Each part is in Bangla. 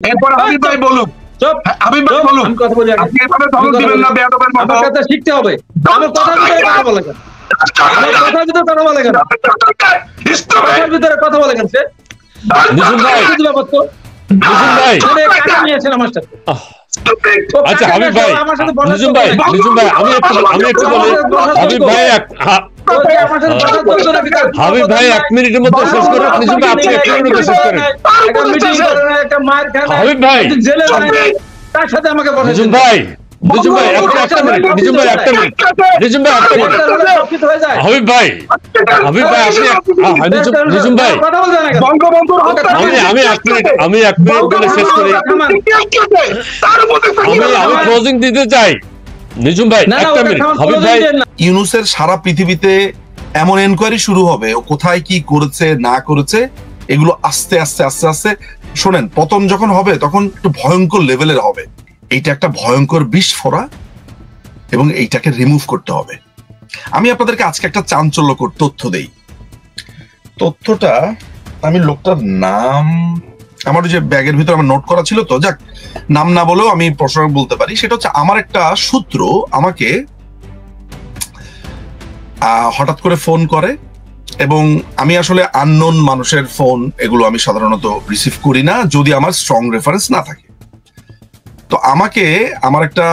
এরপর হাবিব ভাই বলুন, হাবিব ভাই বলুন, কথা বলি, আপনি এভাবে ধমক দিবেন না বেয়াদবের মতো। আমার কথা শিখতে হবে। আমার কথার ভিতরে কথা বলে কেন? আমার কথার ভিতরে কথা বলে কেন? কথার ভিতরে কথা বলে কেন সে? নিঝুম ভাই, ব্যাপার তো নিঝুম ভাই, টাকা নিয়েছেন আমার সাথে। আচ্ছা হাবিব ভাই, নিঝুম ভাই, নিঝুম ভাই, আমি একটু বলি, হাবিব ভাই হাবিব ভাই 1 মিনিটের মধ্যে শেষ করেন। নিঝুম ভাই, আপনি 1 মিনিটের মধ্যে শেষ করেন। হাবিব ভাই, তার সাথে আমাকে নিঝুম ভাই, নিঝুম ভাই, একটা মিনিট, নিঝুম ভাই, একটা মিনিট, নিঝুম ভাই, একটা মিনিট, হাবিব ভাই, হাবিব ভাই, আপনি নিঝুম ভাই, আমি 1 মিনিট, আমি 1 মিনিট বলে শেষ করি। আমি ক্লোজিং দিতে চাই। নিঝুম ভাই, একটা মিনিট। হাবিব ভাই, ইউনূসের সারা পৃথিবীতে এমন এনকোয়ারি শুরু হবে, ও কোথায় কি করেছে না করেছে এগুলো আস্তে আস্তে আস্তে আস্তে শোনেন, পতন যখন হবে তখন একটু ভয়ঙ্কর লেভেলের হবে। এইটা একটা ভয়ঙ্কর বিস্ফোরা এবং এইটাকে রিমুভ করতে হবে। আমি আপনাদেরকে আজকে একটা চাঞ্চল্যকর তথ্য দেই। তথ্যটা আমি লোকটার নাম আমার যে ব্যাগের ভিতরে আমার নোট করা ছিল, তো যাক নাম না বলেও আমি প্রশ্ন বলতে পারি। সেটা হচ্ছে আমার একটা সূত্র আমাকে হঠাৎ করে ফোন করে, এবং আমি আসলে আননোন মানুষের ফোন এগুলো আমি সাধারণত রিসিভ করি না যদি আমার স্ট্রং রেফারেন্স না থাকে। তো আমাকে আমার একটা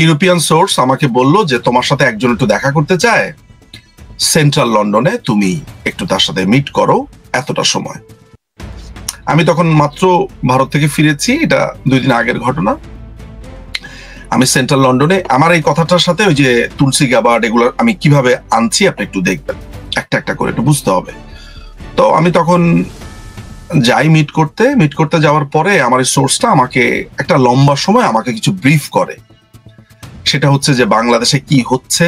ইউরোপিয়ান সোর্স আমাকে বলল যে তোমার সাথে একজন একটু দেখা করতে চায় সেন্ট্রাল লন্ডনে, তুমি একটু তার সাথে মিট করো এতটা সময়। আমি তখন মাত্র ভারত থেকে ফিরেছি, এটা 2 দিন আগের ঘটনা। আমি সেন্ট্রাল লন্ডনে, আমার এই কথাটার সাথে ওই যে তুলসী গ্যাবার্ড এগুলো আমি কিভাবে আনছি আপনি একটু দেখবেন, একটা একটা করে একটু বুঝতে হবে। তো আমি তখন যাই মিট করতে যাওয়ার পরে আমার এই সোর্সটা আমাকে একটা লম্বা সময় আমাকে কিছু ব্রিফ করে। সেটা হচ্ছে যে বাংলাদেশে কি হচ্ছে,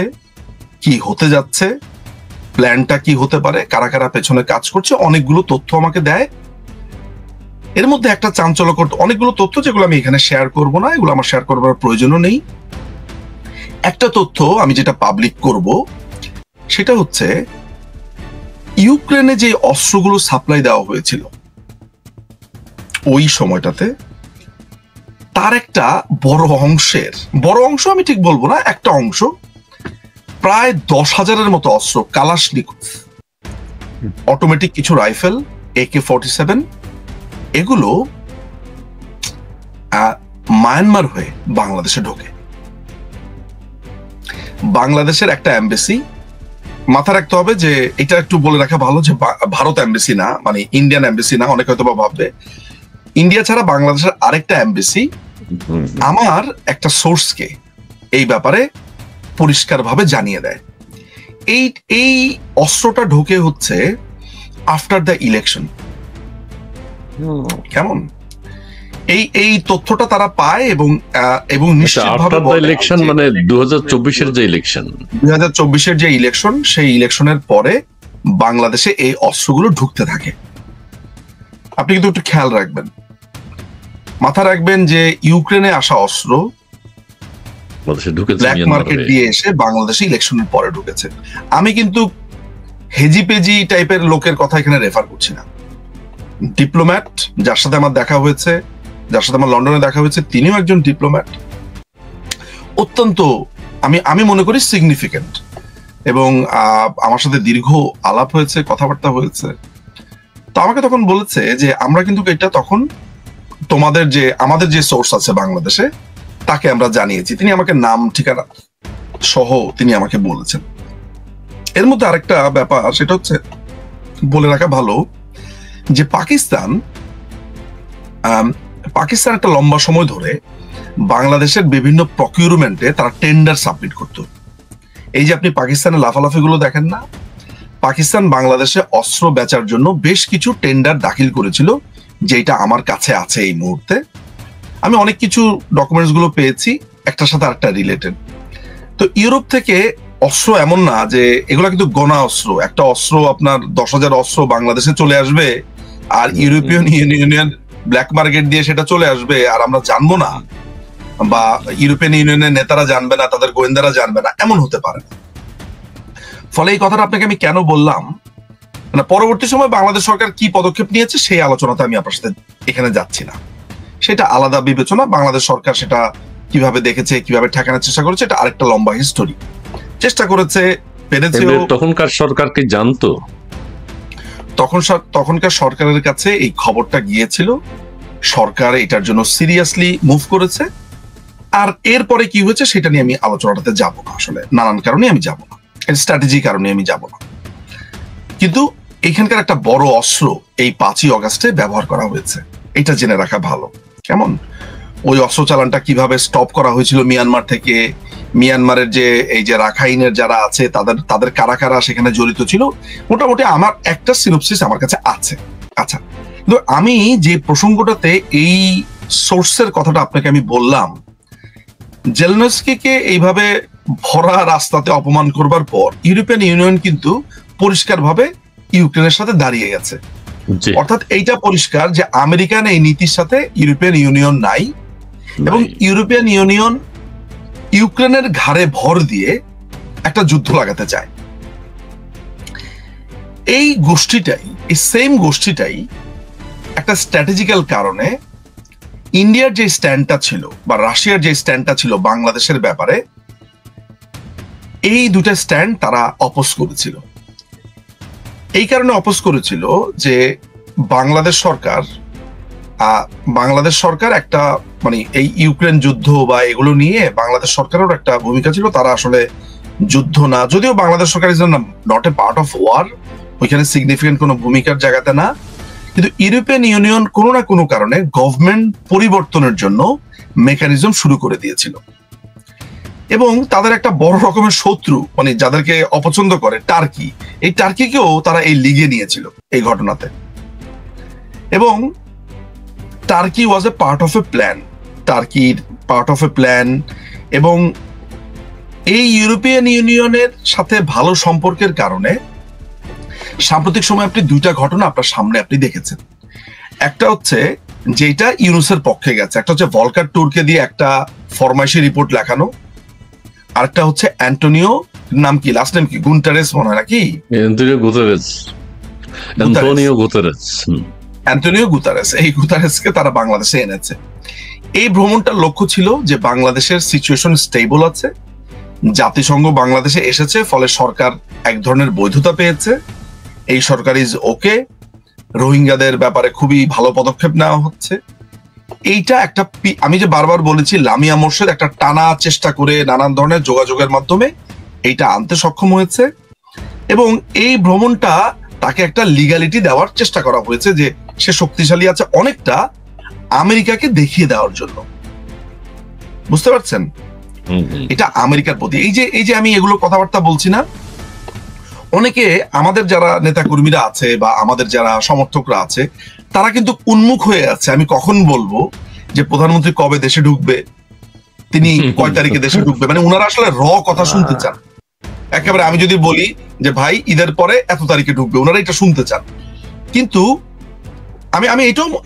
কি হতে যাচ্ছে, প্ল্যানটা কি হতে পারে, কারা কারা পেছনে কাজ করছে, অনেকগুলো তথ্য আমাকে দেয়। এর মধ্যে একটা চাঞ্চল্যকর অনেকগুলো তথ্য যেগুলো আমি এখানে শেয়ার করব না, এগুলো আমার শেয়ার করবার প্রয়োজনও নেই। একটা তথ্য আমি যেটা পাবলিক করব সেটা হচ্ছে ইউক্রেনে যে অস্ত্রগুলো সাপ্লাই দেওয়া হয়েছিল ওই সময়টাতে তার একটা বড় অংশ আমি ঠিক বলবো না, একটা অংশ প্রায় 10,000-এর মতো অস্ত্র, কালাশনিকভ, অটোমেটিক কিছু রাইফেল, AK-47, এগুলো মায়ানমার হয়ে বাংলাদেশে ঢোকে। বাংলাদেশের একটা এমবেসি, মাথা রাখতে হবে যে এটা একটু বলে রাখা ভালো যে ভারত এমবেসি না, মানে ইন্ডিয়ান এমবেসি না। অনেকে হয়তো বা ভাববে ইন্ডিয়া ছাড়া বাংলাদেশের আরেকটা এমবেসি আমার একটা সোর্সকে এই ব্যাপারে পরিষ্কারভাবে জানিয়ে দেয়। এই অস্ত্রটা ঢোকে হচ্ছে আফটার দ্য ইলেকশন। কেমন এই তথ্যটা তারা পায় এবং নিশ্চিতভাবে ইলেকশন মানে 2024-এর যে ইলেকশন, 2024-এর যে ইলেকশন, সেই ইলেকশনের পরে বাংলাদেশে এই অস্ত্রগুলো ঢুকতে থাকে। আপনি কিন্তু একটু খেয়াল রাখবেন, মাথা রাখবেন যে ইউক্রেনে আসা অস্ত্র ব্ল্যাক মার্কেট দিয়ে এসে বাংলাদেশে ইলেকশনের পরে ঢুকেছে। আমি কিন্তু হেজিপেজি টাইপের লোকের কথা এখানে রেফার করছি না। ডিপ্লোম্যাট যার সাথে আমার দেখা হয়েছে, যার সাথে আমার লন্ডনে দেখা হয়েছে, তিনিও একজন ডিপ্লোম্যাট, অত্যন্ত আমি মনে করি সিগনিফিকেন্ট, এবং আমার সাথে দীর্ঘ আলাপ হয়েছে, কথাবার্তা হয়েছে। তো আমাকে তখন বলেছে যে আমরা কিন্তু এটা তখন আমাদের যে সোর্স আছে বাংলাদেশে তাকে আমরা জানিয়েছি। তিনি আমাকে নাম ঠিকানা সহ তিনি আমাকে বলেছেন। এর মধ্যে আরেকটা ব্যাপার, সেটা হচ্ছে বলে রাখা ভালো যে পাকিস্তান একটা লম্বা সময় ধরে বাংলাদেশের বিভিন্ন প্রকিউরমেন্টে তারা টেন্ডার সাবমিট করত। এই যে আপনি পাকিস্তানের লাফালাফি গুলো দেখেন না, পাকিস্তান বাংলাদেশে অস্ত্র বেচার জন্য বেশ কিছু টেন্ডার দাখিল করেছিল, যেটা আমার কাছে আছে এই মুহূর্তে। আমি অনেক কিছু ডকুমেন্টস গুলো পেয়েছি, একটার সাথে আরেকটা রিলেটেড। তো ইউরোপ থেকে অস্ত্র এমন না যে এগুলা কিন্তু গোনা অস্ত্র, একটা অস্ত্র আপনার 10,000 অস্ত্র বাংলাদেশে চলে আসবে আর ইউরোপিয়ান ইউনিয়ন ব্ল্যাক মার্কেট দিয়ে সেটা চলে আসবে আর আমরা জানবো না, বা ইউরোপিয়ান ইউনিয়নের নেতারা জানবে না, তাদের গোয়েন্দারা জানবে না, এমন হতে পারে। ফলে এই কথাটা আপনাকে আমি কেন বললাম, মানে পরবর্তী সময় বাংলাদেশ সরকার কি পদক্ষেপ নিয়েছে সেই আলোচনাতে আমি আপনার সাথে এখানে যাচ্ছি না, সেটা আলাদা বিবেচনা। বাংলাদেশ সরকার সেটা কিভাবে দেখেছে, কিভাবে ঠেকানোর চেষ্টা করেছে, এটা আরেকটা লম্বা হিস্টোরি। চেষ্টা করেছে, পেরেছে। তখনকার সরকার কি জানতো? তখনকার সরকারের কাছে এই খবরটা গিয়েছিল, সরকার এটার জন্য সিরিয়াসলি মুভ করেছে। আর এরপরে কি হয়েছে সেটা নিয়ে আমি আলোচনাটাতে যাব না, আসলে নানান কারণে আমি যাব না, স্ট্র্যাটেজি কারণে আমি যাব না। কিন্তু এখানকার একটা বড় অস্ত্র এই 5ই অগাস্টে ব্যবহার করা হয়েছে, এটা জেনে রাখা ভালো। কেমন ওই অস্ত্র চালানটা কিভাবে স্টপ করা হয়েছিল মিয়ানমার থেকে, মিয়ানমারের যে এই যে রাখাইনের যারা আছে তাদের কারা কারা সেখানে জড়িত ছিল, মোটামুটি আমার একটা সিনোপসিস আমার কাছে আছে। আচ্ছা, কিন্তু আমি যে প্রসঙ্গটাতে এই সোর্সের কথাটা আপনাকে আমি বললাম, জেলেনস্কিকে এইভাবে ভরা রাস্তাতে অপমান করবার পর ইউরোপিয়ান ইউনিয়ন কিন্তু পরিষ্কারভাবে ইউক্রেনের সাথে দাঁড়িয়ে গেছে। অর্থাৎ এইটা পরিষ্কার যে আমেরিকান এই নীতির সাথে ইউরোপিয়ান ইউনিয়ন নাই, এবং ইউরোপিয়ান ইউনিয়ন ইউক্রেনের ঘাড়ে ভর দিয়ে একটা যুদ্ধ লাগাতে চায়। এই গোষ্ঠীটাই, এই সেম গোষ্ঠীটাই একটা স্ট্র্যাটেজিক্যাল কারণে ইন্ডিয়ার যে স্ট্যান্ডটা ছিল বা রাশিয়ার যে স্ট্যান্ডটা ছিল বাংলাদেশের ব্যাপারে, এই দুটা স্ট্যান্ড তারা অপোজ করেছিল। এই কারণে অপোজ করেছিল যে বাংলাদেশ সরকার একটা মানে এই ইউক্রেন যুদ্ধ বা এগুলো নিয়ে বাংলাদেশ সরকারের একটা ভূমিকা ছিল। তারা আসলে যুদ্ধ না, যদিও বাংলাদেশ সরকার is not a part of war, ওইখানে সিগনিফিকেন্ট কোনো ভূমিকার জায়গাতে না, কিন্তু ইউরোপিয়ান ইউনিয়ন কোনো না কোনো কারণে গভর্নমেন্ট পরিবর্তনের জন্য মেকানিজম শুরু করে দিয়েছিল। এবং তাদের একটা বড় রকমের শত্রু, মানে যাদেরকে অপছন্দ করে, টার্কি, এই টার্কিকেও তারা এই লিগে নিয়েছিল এই ঘটনাতে। এবং turkey was A part of A plan, এবং এই ইউরোপিয়ান ইউনিয়নের সাথে ভালো সম্পর্কের কারণে সাম্প্রতিক সময় আপনি দুইটা ঘটনা আপনার সামনে আপনি দেখেছেন। একটা হচ্ছে যেটা ইউনুসের পক্ষে গেছে, একটা হচ্ছে ভলকার ট্যুরকে দিয়ে একটা ফরমাইশি রিপোর্ট লেখানো, আরেকটা হচ্ছে অ্যান্টোনিও, নাম কি লাস্ট নেম কি, গুন্টারেস মনে হয় নাকি, অ্যান্টোনিও গুতারেস, এই গুতারেসকে তারা বাংলাদেশে এনেছে। এই ভ্রমণটার লক্ষ্য ছিল যে বাংলাদেশের সিচুয়েশন স্টেবল আছে, জাতিসংঘ বাংলাদেশে এসেছে, ফলে সরকার এক ধরনের বৈধতা পেয়েছে, এই সরকার ইজ ওকে, রোহিঙ্গাদের ব্যাপারে খুবই ভালো পদক্ষেপ নেওয়া হচ্ছে। এইটা একটা আমি যে বারবার বলেছি লামিয়া মোর্শেদ একটা টানা চেষ্টা করে নানান ধরনের যোগাযোগের মাধ্যমে এইটা আনতে সক্ষম হয়েছে, এবং এই ভ্রমণটা তাকে একটা লিগ্যালিটি দেওয়ার চেষ্টা করা হয়েছে যে সে শক্তিশালী আছে অনেকটা, আমেরিকাকে দেখিয়ে দেওয়ার জন্য। বুঝতে পারছেন? এটা আমেরিকার প্রতি এই যে আমি এগুলো কথাবার্তা বলছি না, অনেকে আমাদের যারা নেতাকর্মীরা আছে বা আমাদের যারা সমর্থকরা আছে তারা কিন্তু উন্মুখ হয়ে আছে আমি কখন বলবো যে প্রধানমন্ত্রী কবে দেশে ঢুকবে, তিনি কয় তারিখে দেশে ঢুকবে, মানে ওনারা আসলে কথা শুনতে চান। একেবারে আমি যদি বলি যে ভাই ঈদের পরে এত তারিখে ঢুকবে, ওনারা এটা শুনতে চান। কিন্তু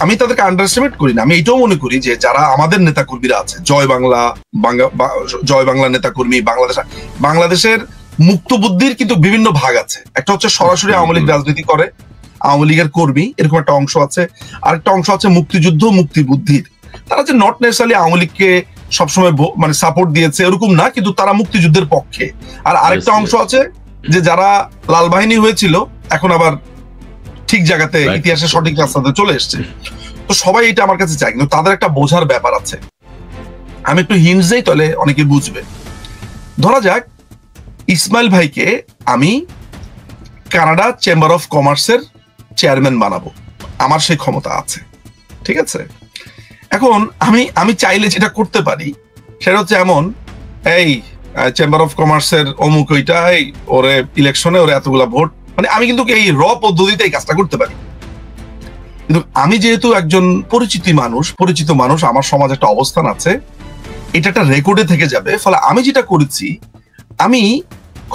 আমি তাদেরকে আন্ডারস্টিমেট করি না, আমি এটাও মনে করি যে যারা আমাদের নেতাকর্মীরা আছে, জয় বাংলা নেতাকর্মী, বাংলাদেশের মুক্ত বুদ্ধির কিন্তু বিভিন্ন ভাগ আছে। একটা হচ্ছে সরাসরি আওয়ামী লীগ রাজনীতি করে, আওয়ামী লীগের কর্মী, এরকম একটা অংশ আছে। আরেকটা অংশ আছে মুক্তিযুদ্ধ মুক্তি বুদ্ধির, তারা যে নট নেসেসারিলি আওয়ামী লীগকে সবসময় মানে সাপোর্ট দিয়েছে এরকম না, কিন্তু তারা মুক্তিযুদ্ধের পক্ষে। আর আরেকটা অংশ আছে যে যারা লাল বাহিনী হয়েছিল এখন আবার ঠিক জায়গাতে ইতিহাসের সঠিক রাস্তাতে চলে এসছে। তো সবাই এটা আমার কাছে চায়, কিন্তু তাদের একটা বোঝার ব্যাপার আছে। আমি একটু হিন্টস দেই তাহলে অনেকে বুঝবে। ধরা যাক ইসমাইল ভাইকে আমি কানাডা চেম্বার অফ কমার্সের চেয়ারম্যান বানাবো, আমার সেই ক্ষমতা আছে, ঠিক আছে? এখন আমি চাইলে যেটা করতে পারি সেটা হচ্ছে এমন, এই চেম্বার অফ কমার্সের অমুক ওইটা, ওরে ইলেকশনে ওরে এতগুলা ভোট, মানে আমি কিন্তু এই পদ্ধতিতে এই কাজটা করতে পারি। কিন্তু আমি যেহেতু একজন পরিচিত মানুষ, আমার সমাজে একটা অবস্থান আছে, এটা একটা রেকর্ডে থেকে যাবে। ফলে আমি যেটা করেছি, আমি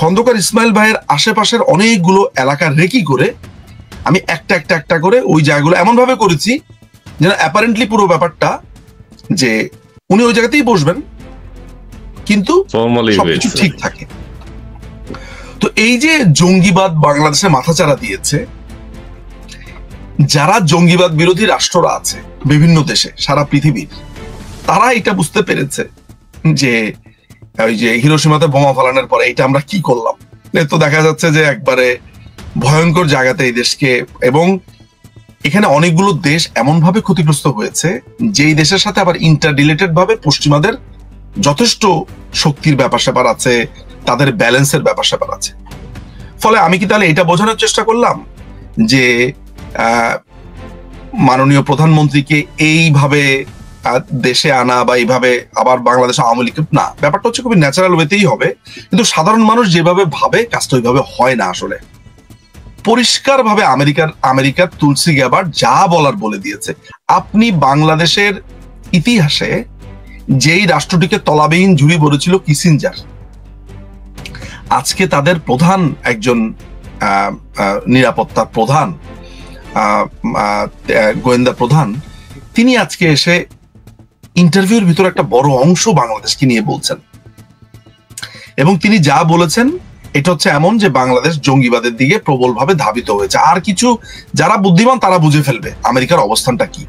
খন্দকার ইসমাইল ভাইয়ের আশেপাশের অনেকগুলো এলাকা রেকি করে আমি একটা করে ওই জায়গাগুলো এমন ভাবে করেছি যেন অ্যাপারেন্টলি পুরো ব্যাপারটা যে উনি ওই জায়গাতেই বসবেন, কিন্তু সবকিছু ঠিক থাকে। তো এই যে জঙ্গিবাদ বাংলাদেশে মাথাচাড়া দিয়েছে, যারা জঙ্গিবাদ বিরোধী রাষ্ট্ররা আছে বিভিন্ন দেশে সারা পৃথিবীর, তারা এটা বুঝতে পেরেছে যে ওই যে হিরোশিমাতে বোমা ফালানোর পরে এটা আমরা কি করলাম। তো দেখা যাচ্ছে যে একবারে ভয়ঙ্কর জায়গাতে এই দেশকে, এবং এখানে অনেকগুলো দেশ এমন ভাবে ক্ষতিগ্রস্ত হয়েছে যেই দেশের সাথে আবার ইন্টার রিলেটেড ভাবে পশ্চিমাদের যথেষ্ট শক্তির ব্যাপার স্যাপার আছে, তাদের ব্যালেন্সের ব্যাপার স্যাপার আছে। ফলে আমি কি তাহলে এটা বোঝানোর চেষ্টা করলাম যে মাননীয় প্রধানমন্ত্রীকে এইভাবে দেশে আনা বা এইভাবে আবার বাংলাদেশ আওয়ামী লীগ, না, ব্যাপারটা হচ্ছে খুবই ন্যাচারাল ওয়েতেই হবে, কিন্তু সাধারণ মানুষ যেভাবে ভাবে কাজটা ওইভাবে হয় না। আসলে পরিষ্কার ভাবে আমেরিকার তুলসী গ্যাবার্ড যা বলার বলে দিয়েছে। আপনি বাংলাদেশের ইতিহাসে যেই রাষ্ট্রটিকে তলাবিহীন ঝুড়ি বলেছিল কিসিঞ্জার, আজকে তাদের প্রধান একজন নিরাপত্তার প্রধান, গোয়েন্দা প্রধান, তিনি আজকে এসে ইন্টারভিউর ভিতরে একটা বড় অংশ বাংলাদেশকে নিয়ে বলছেন, এবং তিনি যা বলেছেন এটা হচ্ছে এমন যে বাংলাদেশ জঙ্গিবাদের দিকে প্রবলভাবে ধাবিত হয়েছে। আর কিছু যারা বুদ্ধিমান তারা বুঝে ফেলবে আমেরিকার অবস্থানটা কি।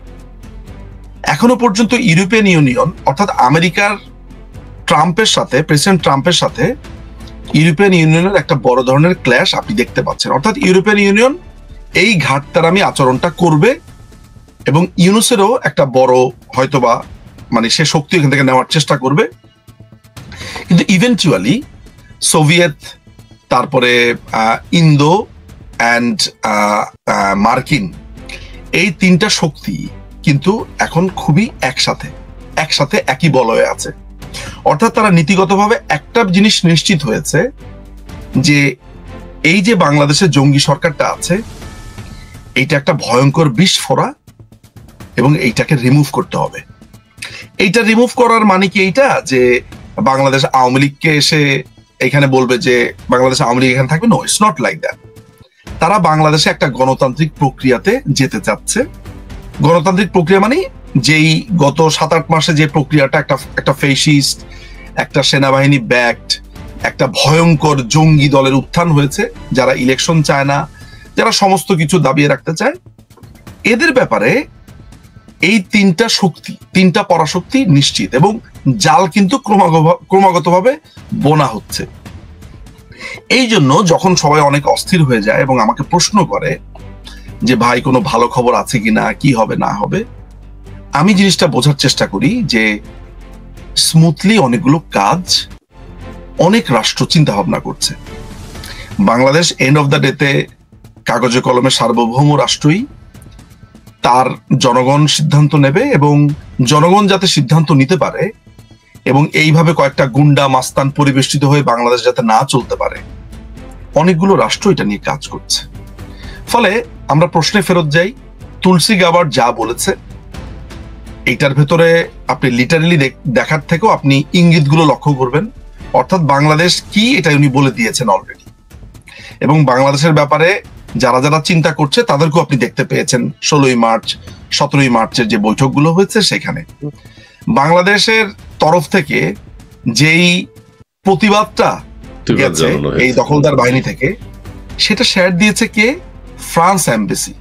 এখনো পর্যন্ত ইউরোপিয়ান ইউনিয়ন অর্থাৎ আমেরিকার ট্রাম্পের সাথে, প্রেসিডেন্ট ট্রাম্পের সাথে ইউরোপিয়ান ইউনিয়নের একটা বড় ধরনের ক্ল্যাশ আপনি দেখতে পাচ্ছেন। অর্থাৎ ইউরোপিয়ান ইউনিয়ন এই ঘাটতারামি আচরণটা করবে, এবং ইউনুসেরও একটা বড় হয়তোবা মানে সে শক্তি এখান থেকে নেওয়ার চেষ্টা করবে। কিন্তু ইভেন্চুয়ালি সোভিয়েত, তারপরে ইন্দো অ্যান্ড মার্কিন, এই তিনটা শক্তি কিন্তু এখন খুবই একসাথে একই বলয়ে আছে। অর্থাৎ তারা নীতিগতভাবে একটা জিনিস নিশ্চিত হয়েছে যে এই যে বাংলাদেশের জঙ্গি সরকারটা আছে এইটা একটা ভয়ঙ্কর বিস্ফোরা, এবং এইটাকে রিমুভ করতে হবে। এইটা রিমুভ করার মানে কি এইটা যে বাংলাদেশ আওয়ামী লীগকে এসে এখানে বলবে যে বাংলাদেশ আওয়ামী লীগ এখানে থাকবে? No, it's not like that. তারা বাংলাদেশে একটা গণতান্ত্রিক প্রক্রিয়াতে যেতে চাচ্ছে। গণতান্ত্রিক প্রক্রিয়া মানে যেই গত 7-8 মাসে যে প্রক্রিয়াটা একটা ফেসিস্ট, একটা সেনাবাহিনী ব্যাকড, একটা ভয়ঙ্কর জঙ্গি দলের উত্থান হয়েছে, যারা ইলেকশন চায় না, যারা সমস্ত কিছু দাবিয়ে রাখতে চায়, এদের ব্যাপারে এই তিনটা পরাশক্তি নিশ্চিত, এবং জাল কিন্তু ক্রমাগতভাবে বোনা হচ্ছে। এই জন্য যখন সবাই অনেক অস্থির হয়ে যায় এবং আমাকে প্রশ্ন করে যে ভাই কোনো ভালো খবর আছে কিনা, কি হবে না হবে, আমি জিনিসটা বোঝার চেষ্টা করি যে স্মুথলি অনেকগুলো কাজ অনেক রাষ্ট্র চিন্তা ভাবনা করছে। বাংলাদেশ এন্ড অফ দ্য ডেতে কাগজে কলমে সার্বভৌম রাষ্ট্রই, তার জনগণ সিদ্ধান্ত নেবে, এবং জনগণ যাতে সিদ্ধান্ত নিতে পারে এবং এইভাবে কয়েকটা গুন্ডা মাস্তান পরিবেষ্টিত হয়ে বাংলাদেশ যাতে না চলতে পারে, অনেকগুলো রাষ্ট্র এটা নিয়ে কাজ করছে। ফলে আমরা প্রশ্নে ফেরত যাই, তুলসী গ্যাবার্ড যা বলেছে এইটার ভেতরে আপনি লিটারালি দেখার থেকেও আপনি ইঙ্গিতগুলো লক্ষ্য করবেন। অর্থাৎ বাংলাদেশ কি এটা উনি বলে দিয়েছেন অলরেডি, এবং বাংলাদেশের ব্যাপারে যারা যারা চিন্তা করছে তাদেরকেও আপনি দেখতে পেয়েছেন 16ই মার্চ 17ই মার্চের যে বৈঠকগুলো হয়েছে সেখানে। বাংলাদেশের তরফ থেকে যেই প্রতিবাদটা গেছে এই দখলদার বাহিনী থেকে, সেটা শেয়ার দিয়েছে কে? France embassy.